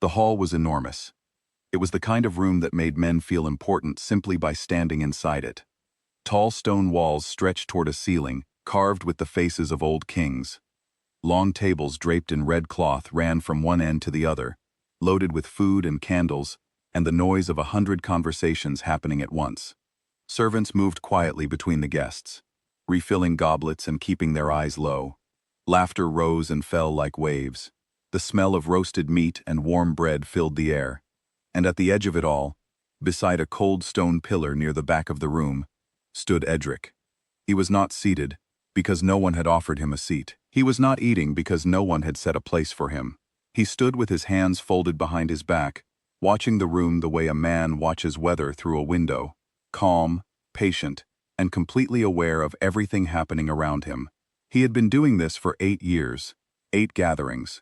The hall was enormous. It was the kind of room that made men feel important simply by standing inside it. Tall stone walls stretched toward a ceiling, carved with the faces of old kings. Long tables draped in red cloth ran from one end to the other, loaded with food and candles, and the noise of 100 conversations happening at once. Servants moved quietly between the guests, refilling goblets and keeping their eyes low. Laughter rose and fell like waves. The smell of roasted meat and warm bread filled the air. And at the edge of it all, beside a cold stone pillar near the back of the room, stood Edric. He was not seated, because no one had offered him a seat. He was not eating because no one had set a place for him. He stood with his hands folded behind his back, watching the room the way a man watches weather through a window, calm, patient, and completely aware of everything happening around him. He had been doing this for 8 years, 8 gatherings,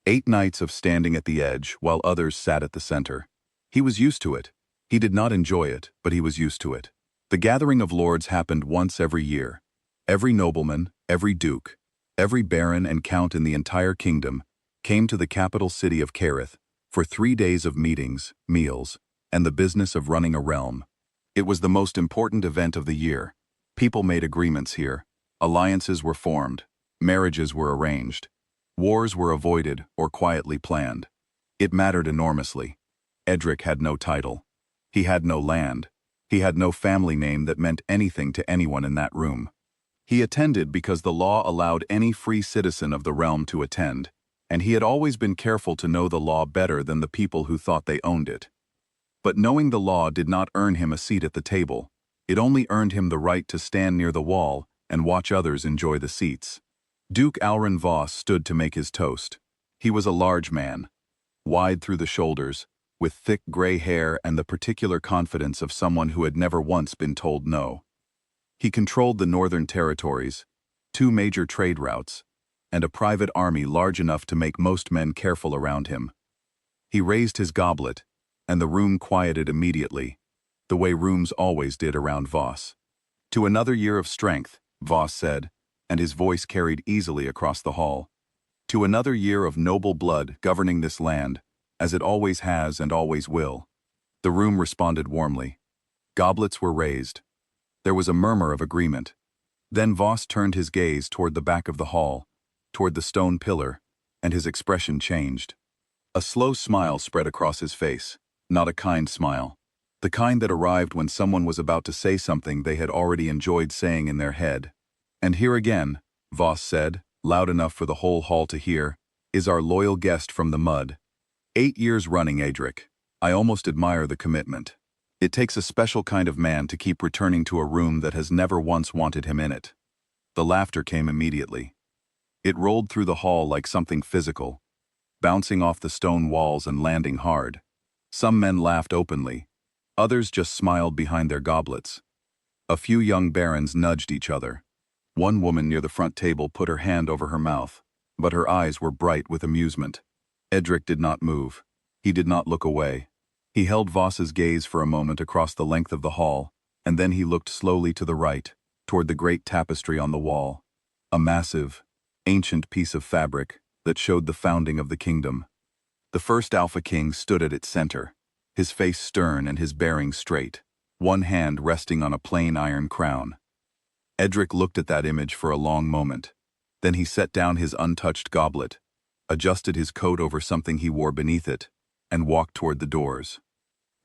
8 nights of standing at the edge while others sat at the center. He was used to it. He did not enjoy it, but he was used to it. The gathering of lords happened once every year. Every nobleman, every duke, every baron and count in the entire kingdom came to the capital city of Kael for 3 days of meetings, meals, and the business of running a realm. It was the most important event of the year. People made agreements here. Alliances were formed. Marriages were arranged. Wars were avoided or quietly planned. It mattered enormously. Edric had no title. He had no land. He had no family name that meant anything to anyone in that room. He attended because the law allowed any free citizen of the realm to attend, and he had always been careful to know the law better than the people who thought they owned it. But knowing the law did not earn him a seat at the table. It only earned him the right to stand near the wall and watch others enjoy the seats. Duke Alron Voss stood to make his toast. He was a large man, wide through the shoulders, with thick gray hair and the particular confidence of someone who had never once been told no. He controlled the northern territories, 2 major trade routes, and a private army large enough to make most men careful around him. He raised his goblet, and the room quieted immediately, the way rooms always did around Voss. To another year of strength, Voss said, and his voice carried easily across the hall. To another year of noble blood governing this land, as it always has and always will. The room responded warmly. Goblets were raised. There was a murmur of agreement. Then Voss turned his gaze toward the back of the hall, toward the stone pillar, and his expression changed. A slow smile spread across his face, not a kind smile. The kind that arrived when someone was about to say something they had already enjoyed saying in their head. And here again, Voss said, loud enough for the whole hall to hear, is our loyal guest from the mud. 8 years running, Edric. I almost admire the commitment. It takes a special kind of man to keep returning to a room that has never once wanted him in it. The laughter came immediately. It rolled through the hall like something physical, bouncing off the stone walls and landing hard. Some men laughed openly. Others just smiled behind their goblets. A few young barons nudged each other. One woman near the front table put her hand over her mouth, but her eyes were bright with amusement. Edric did not move. He did not look away. He held Voss's gaze for a moment across the length of the hall, and then he looked slowly to the right, toward the great tapestry on the wall. A massive, ancient piece of fabric that showed the founding of the kingdom. The first Alpha King stood at its center, his face stern and his bearing straight, one hand resting on a plain iron crown. Edric looked at that image for a long moment. Then he set down his untouched goblet, adjusted his coat over something he wore beneath it, and walked toward the doors.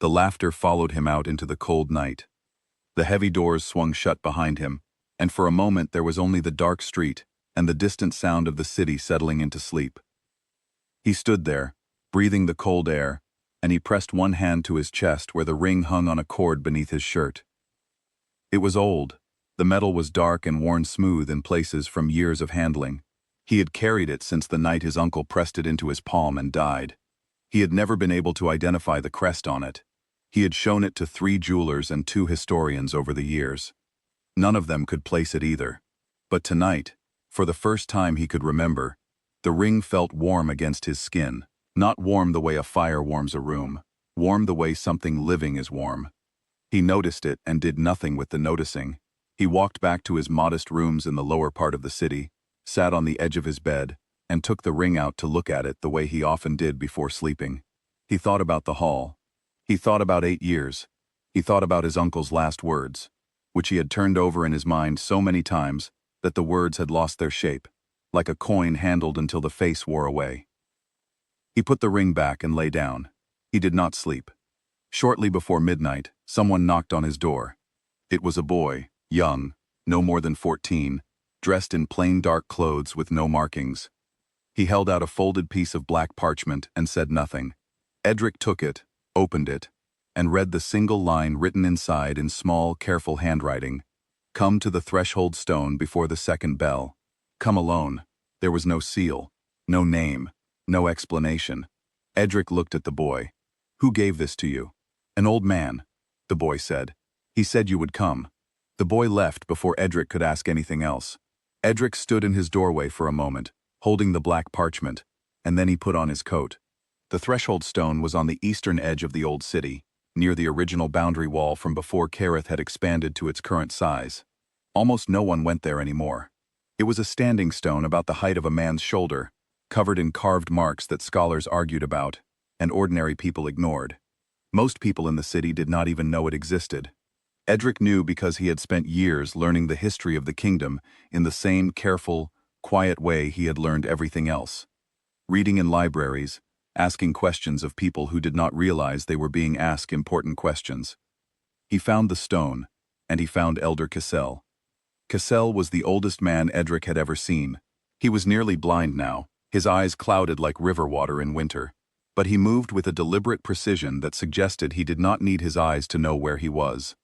The laughter followed him out into the cold night. The heavy doors swung shut behind him, and for a moment there was only the dark street and the distant sound of the city settling into sleep. He stood there, breathing the cold air, and he pressed one hand to his chest where the ring hung on a cord beneath his shirt. It was old. The metal was dark and worn smooth in places from years of handling. He had carried it since the night his uncle pressed it into his palm and died. He had never been able to identify the crest on it. He had shown it to 3 jewelers and 2 historians over the years. None of them could place it either. But tonight, for the first time he could remember, the ring felt warm against his skin. Not warm the way a fire warms a room, warm the way something living is warm. He noticed it and did nothing with the noticing. He walked back to his modest rooms in the lower part of the city, sat on the edge of his bed, and took the ring out to look at it the way he often did before sleeping. He thought about the hall. He thought about 8 years. He thought about his uncle's last words, which he had turned over in his mind so many times that the words had lost their shape, like a coin handled until the face wore away. He put the ring back and lay down. He did not sleep. Shortly before midnight, someone knocked on his door. It was a boy, young, no more than 14, dressed in plain dark clothes with no markings. He held out a folded piece of black parchment and said nothing. Edric took it, opened it, and read the single line written inside in small, careful handwriting. Come to the threshold stone before the second bell. Come alone. There was no seal, no name, no explanation. Edric looked at the boy. Who gave this to you? An old man, the boy said. He said you would come. The boy left before Edric could ask anything else. Edric stood in his doorway for a moment, holding the black parchment, and then he put on his coat. The threshold stone was on the eastern edge of the old city, near the original boundary wall from before Kerith had expanded to its current size. Almost no one went there anymore. It was a standing stone about the height of a man's shoulder, covered in carved marks that scholars argued about, and ordinary people ignored. Most people in the city did not even know it existed. Edric knew because he had spent years learning the history of the kingdom in the same careful, quiet way he had learned everything else. Reading in libraries, asking questions of people who did not realize they were being asked important questions. He found the stone, and he found Elder Kael. Kael was the oldest man Edric had ever seen. He was nearly blind now, his eyes clouded like river water in winter, but he moved with a deliberate precision that suggested he did not need his eyes to know where he was.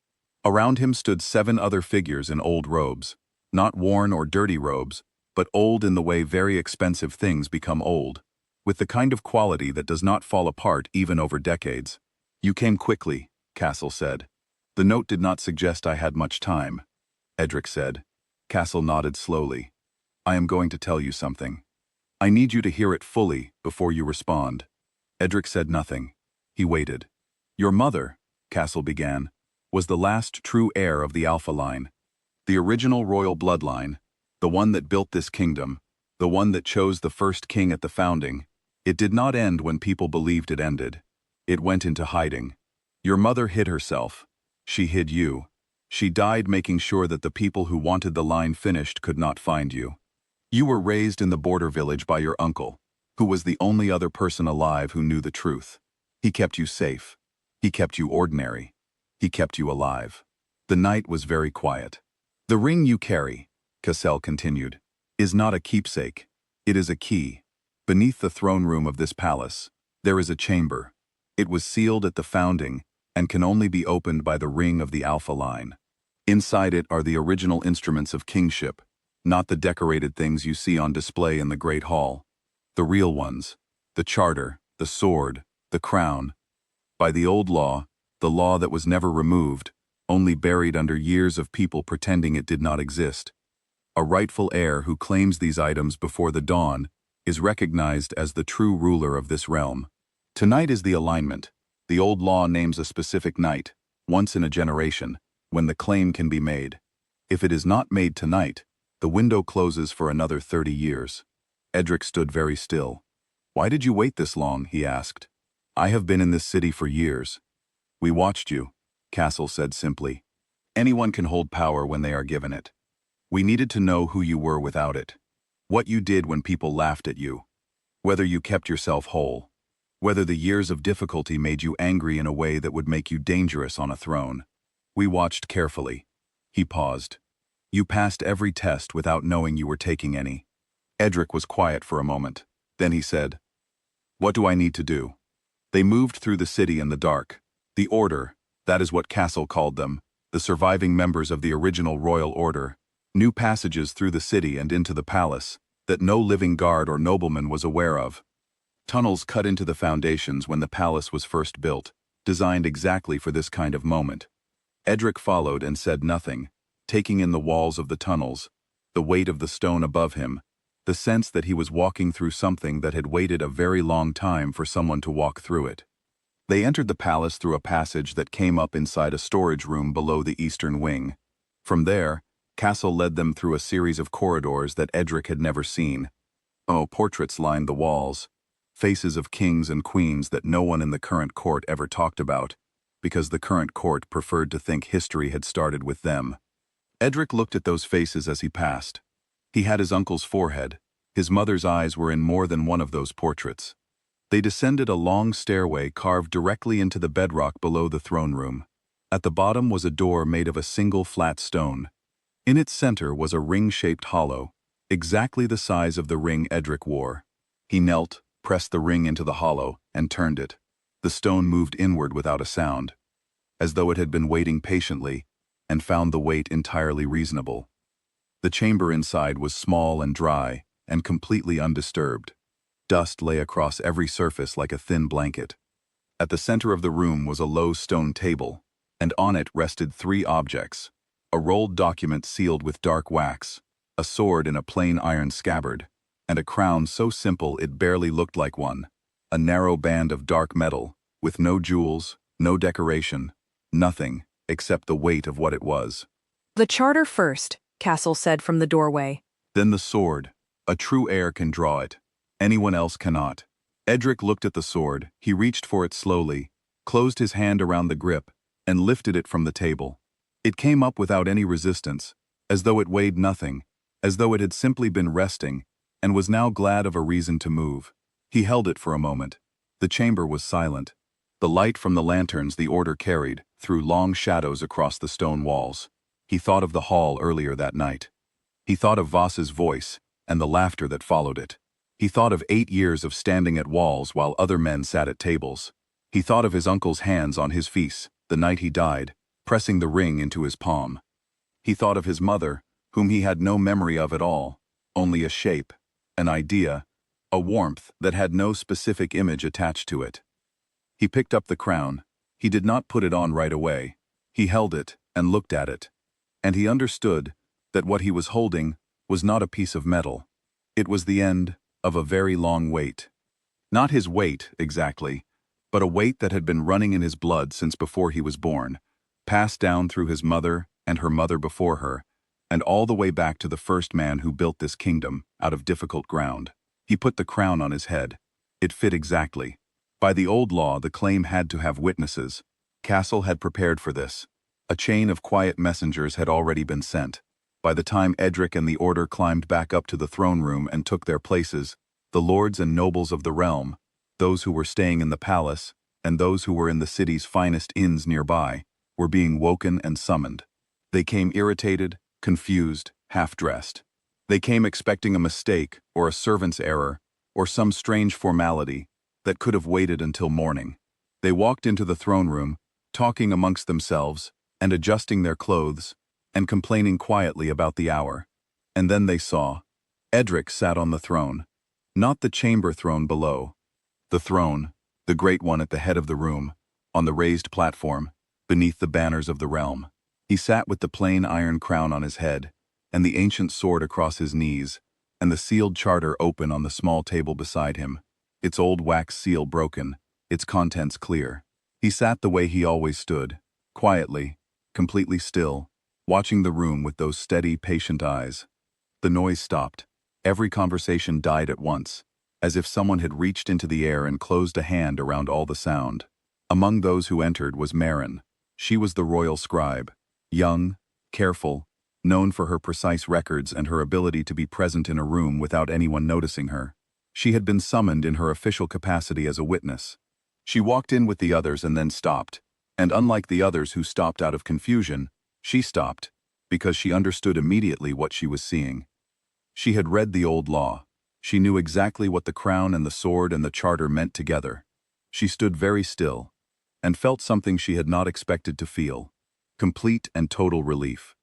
Around him stood 7 other figures in old robes, not worn or dirty robes, but old in the way very expensive things become old, with the kind of quality that does not fall apart even over decades. You came quickly, Kael said. The note did not suggest I had much time, Edric said. Kael nodded slowly. I am going to tell you something. I need you to hear it fully before you respond. Edric said nothing. He waited. Your mother, Kael began, was the last true heir of the Alpha line. The original royal bloodline, the one that built this kingdom, the one that chose the first king at the founding. It did not end when people believed it ended. It went into hiding. Your mother hid herself. She hid you. She died making sure that the people who wanted the line finished could not find you. You were raised in the border village by your uncle, who was the only other person alive who knew the truth. He kept you safe. He kept you ordinary. He kept you alive. The night was very quiet. The ring you carry, Kael continued, is not a keepsake. It is a key. Beneath the throne room of this palace, there is a chamber. It was sealed at the founding and can only be opened by the ring of the Alpha line. Inside it are the original instruments of kingship, not the decorated things you see on display in the Great Hall. The real ones, the charter, the sword, the crown. By the old law, the law that was never removed, only buried under years of people pretending it did not exist. A rightful heir who claims these items before the dawn is recognized as the true ruler of this realm. Tonight is the alignment. The old law names a specific night, once in a generation, when the claim can be made. If it is not made tonight, the window closes for another 30 years. Edric stood very still. Why did you wait this long? He asked. I have been in this city for years. We watched you, Kael said simply. Anyone can hold power when they are given it. We needed to know who you were without it. What you did when people laughed at you. Whether you kept yourself whole. Whether the years of difficulty made you angry in a way that would make you dangerous on a throne. We watched carefully. He paused. You passed every test without knowing you were taking any. Edric was quiet for a moment. Then he said, What do I need to do? They moved through the city in the dark. The Order, that is what Kael called them, the surviving members of the original royal order, knew passages through the city and into the palace that no living guard or nobleman was aware of. Tunnels cut into the foundations when the palace was first built, designed exactly for this kind of moment. Edric followed and said nothing, taking in the walls of the tunnels, the weight of the stone above him, the sense that he was walking through something that had waited a very long time for someone to walk through it. They entered the palace through a passage that came up inside a storage room below the eastern wing. From there, Kael led them through a series of corridors that Edric had never seen. Oh, portraits lined the walls. faces of kings and queens that no one in the current court ever talked about, because the current court preferred to think history had started with them. Edric looked at those faces as he passed. He had his uncle's forehead. His mother's eyes were in more than one of those portraits. They descended a long stairway carved directly into the bedrock below the throne room. At the bottom was a door made of a single flat stone. In its center was a ring-shaped hollow, exactly the size of the ring Edric wore. He knelt, pressed the ring into the hollow, and turned it. The stone moved inward without a sound, as though it had been waiting patiently, and found the wait entirely reasonable. The chamber inside was small and dry, and completely undisturbed. Dust lay across every surface like a thin blanket. At the center of the room was a low stone table, and on it rested three objects: a rolled document sealed with dark wax, a sword in a plain iron scabbard, and a crown so simple it barely looked like one, a narrow band of dark metal, with no jewels, no decoration, nothing except the weight of what it was. "The charter first," Castle said from the doorway. Then the sword. A true heir can draw it. Anyone else cannot. Edric looked at the sword. He reached for it slowly, closed his hand around the grip, and lifted it from the table. It came up without any resistance, as though it weighed nothing, as though it had simply been resting, and was now glad of a reason to move. He held it for a moment. The chamber was silent. The light from the lanterns the order carried threw long shadows across the stone walls. He thought of the hall earlier that night. He thought of Voss's voice and the laughter that followed it. He thought of 8 years of standing at walls while other men sat at tables. He thought of his uncle's hands on his feet the night he died, pressing the ring into his palm. He thought of his mother, whom he had no memory of at all, only a shape, an idea, a warmth that had no specific image attached to it. He picked up the crown. He did not put it on right away. He held it and looked at it. And he understood that what he was holding was not a piece of metal. It was the end of a very long wait. Not his weight, exactly, but a weight that had been running in his blood since before he was born, passed down through his mother and her mother before her, and all the way back to the first man who built this kingdom out of difficult ground. He put the crown on his head. It fit exactly. By the old law, the claim had to have witnesses. Castle had prepared for this. A chain of quiet messengers had already been sent. By the time Edric and the order climbed back up to the throne room and took their places, the lords and nobles of the realm, those who were staying in the palace, and those who were in the city's finest inns nearby, were being woken and summoned. They came irritated, confused, half-dressed. They came expecting a mistake or a servant's error or some strange formality that could have waited until morning. They walked into the throne room, talking amongst themselves and adjusting their clothes and complaining quietly about the hour. And then they saw. Edric sat on the throne. Not the chamber throne below. The throne, the great one at the head of the room, on the raised platform, beneath the banners of the realm. He sat with the plain iron crown on his head, and the ancient sword across his knees, and the sealed charter open on the small table beside him, its old wax seal broken, its contents clear. He sat the way he always stood, quietly, completely still, watching the room with those steady, patient eyes. The noise stopped. Every conversation died at once, as if someone had reached into the air and closed a hand around all the sound. Among those who entered was Marin. She was the royal scribe, young, careful, known for her precise records and her ability to be present in a room without anyone noticing her. She had been summoned in her official capacity as a witness. She walked in with the others and then stopped, and unlike the others who stopped out of confusion, she stopped because she understood immediately what she was seeing. She had read the old law. She knew exactly what the crown and the sword and the charter meant together. She stood very still and felt something she had not expected to feel: complete and total relief.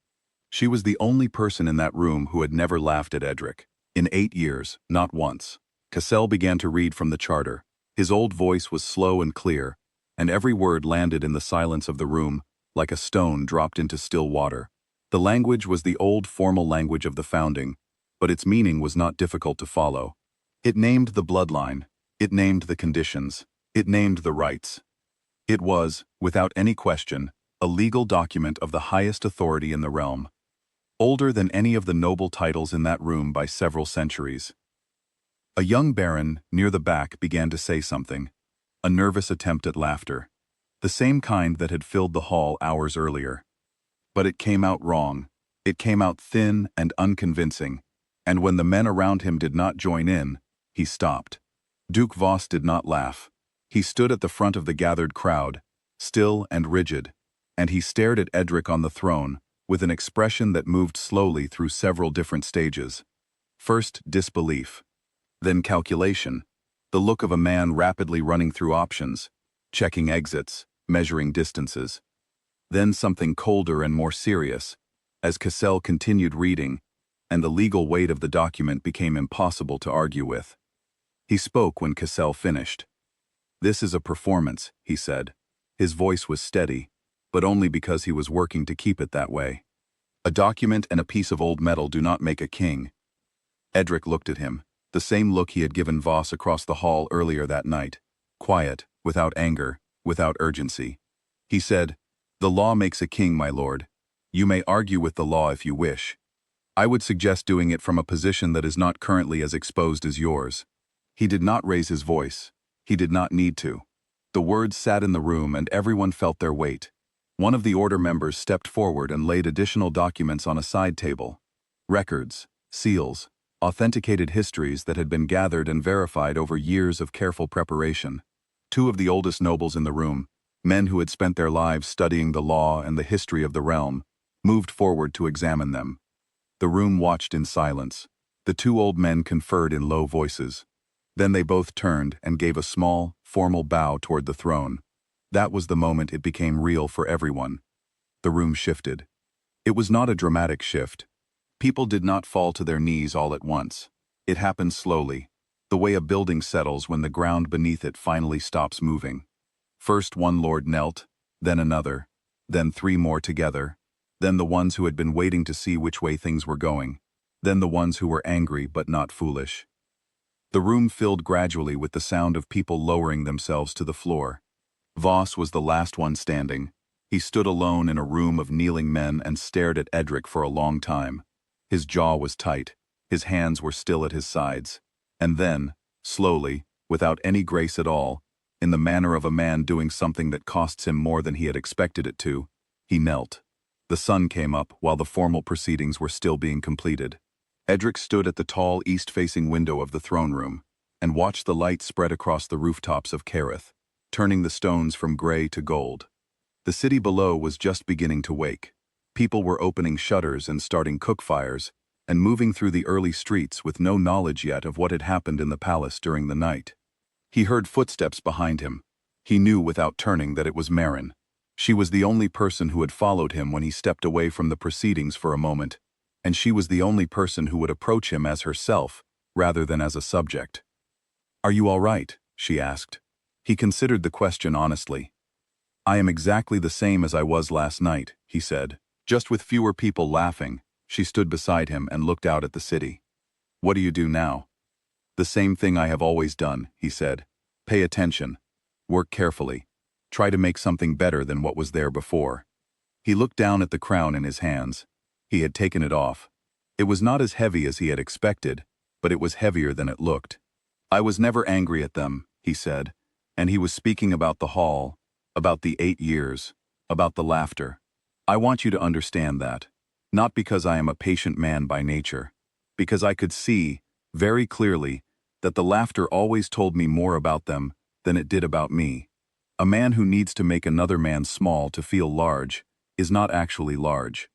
She was the only person in that room who had never laughed at Edric. In 8 years, not once. Kael began to read from the charter. His old voice was slow and clear, and every word landed in the silence of the room like a stone dropped into still water. The language was the old formal language of the founding, but its meaning was not difficult to follow. It named the bloodline. It named the conditions. It named the rights. It was, without any question, a legal document of the highest authority in the realm. Older than any of the noble titles in that room by several centuries. A young baron, near the back, began to say something. A nervous attempt at laughter. The same kind that had filled the hall hours earlier. But it came out wrong. It came out thin and unconvincing, and when the men around him did not join in, he stopped. Duke Voss did not laugh. He stood at the front of the gathered crowd, still and rigid, and he stared at Edric on the throne, with an expression that moved slowly through several different stages. First, disbelief. Then calculation, the look of a man rapidly running through options, checking exits, measuring distances. Then something colder and more serious, as Kael continued reading, and the legal weight of the document became impossible to argue with. He spoke when Kael finished. "This is a performance," he said. His voice was steady, but only because he was working to keep it that way. "A document and a piece of old metal do not make a king." Edric looked at him, the same look he had given Voss across the hall earlier that night. Quiet, without anger, without urgency. He said, "The law makes a king, my lord. You may argue with the law if you wish. I would suggest doing it from a position that is not currently as exposed as yours." He did not raise his voice. He did not need to. The words sat in the room and everyone felt their weight. One of the order members stepped forward and laid additional documents on a side table. Records, seals, authenticated histories that had been gathered and verified over years of careful preparation. Two of the oldest nobles in the room, men who had spent their lives studying the law and the history of the realm, moved forward to examine them. The room watched in silence. The two old men conferred in low voices. Then they both turned and gave a small, formal bow toward the throne. That was the moment it became real for everyone. The room shifted. It was not a dramatic shift. People did not fall to their knees all at once. It happened slowly, the way a building settles when the ground beneath it finally stops moving. First one lord knelt, then another, then three more together, then the ones who had been waiting to see which way things were going, then the ones who were angry but not foolish. The room filled gradually with the sound of people lowering themselves to the floor. Voss was the last one standing. He stood alone in a room of kneeling men and stared at Edric for a long time. His jaw was tight, his hands were still at his sides. And then, slowly, without any grace at all, in the manner of a man doing something that costs him more than he had expected it to, he knelt. The sun came up while the formal proceedings were still being completed. Edric stood at the tall east-facing window of the throne room and watched the light spread across the rooftops of Kerith, turning the stones from gray to gold. The city below was just beginning to wake. People were opening shutters and starting cook fires, and moving through the early streets with no knowledge yet of what had happened in the palace during the night. He heard footsteps behind him. He knew without turning that it was Marin. She was the only person who had followed him when he stepped away from the proceedings for a moment, and she was the only person who would approach him as herself, rather than as a subject. "Are you all right?" she asked. He considered the question honestly. "I am exactly the same as I was last night," he said, "just with fewer people laughing." She stood beside him and looked out at the city. "What do you do now?" "The same thing I have always done," he said. "Pay attention. Work carefully. Try to make something better than what was there before." He looked down at the crown in his hands. He had taken it off. It was not as heavy as he had expected, but it was heavier than it looked. "I was never angry at them," he said, and he was speaking about the hall, about the 8 years, about the laughter. "I want you to understand that. Not because I am a patient man by nature, because I could see, very clearly, that the laughter always told me more about them than it did about me. A man who needs to make another man small to feel large is not actually large.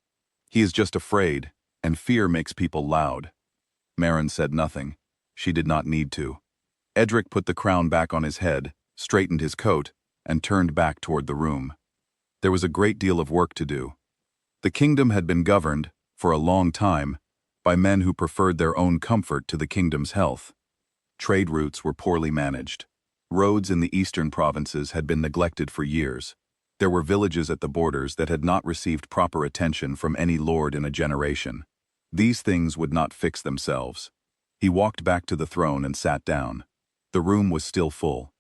He is just afraid, and fear makes people loud." Marin said nothing. She did not need to. Edric put the crown back on his head, straightened his coat, and turned back toward the room. There was a great deal of work to do. The kingdom had been governed, for a long time, by men who preferred their own comfort to the kingdom's health. Trade routes were poorly managed. Roads in the eastern provinces had been neglected for years. There were villages at the borders that had not received proper attention from any lord in a generation. These things would not fix themselves. He walked back to the throne and sat down. The room was still full.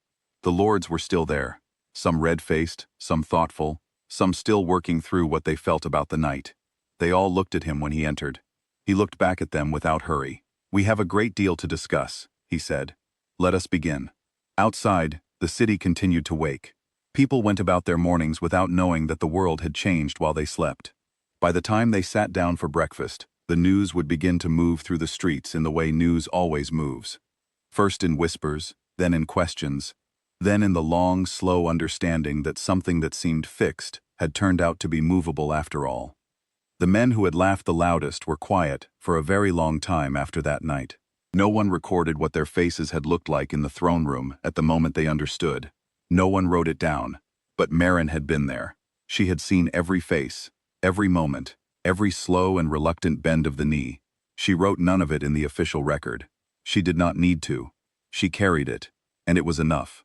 The lords were still there, some red-faced, some thoughtful, some still working through what they felt about the night. They all looked at him when he entered. He looked back at them without hurry. "We have a great deal to discuss," he said. Let us begin. Outside, the city continued to wake. People went about their mornings without knowing that the world had changed while they slept. By the time they sat down for breakfast, the news would begin to move through the streets in the way news always moves. First in whispers, then in questions, then in the long, slow understanding that something that seemed fixed had turned out to be movable after all. The men who had laughed the loudest were quiet for a very long time after that night. No one recorded what their faces had looked like in the throne room at the moment they understood. No one wrote it down, but Marin had been there. She had seen every face, every moment, every slow and reluctant bend of the knee. She wrote none of it in the official record. She did not need to. She carried it, and it was enough.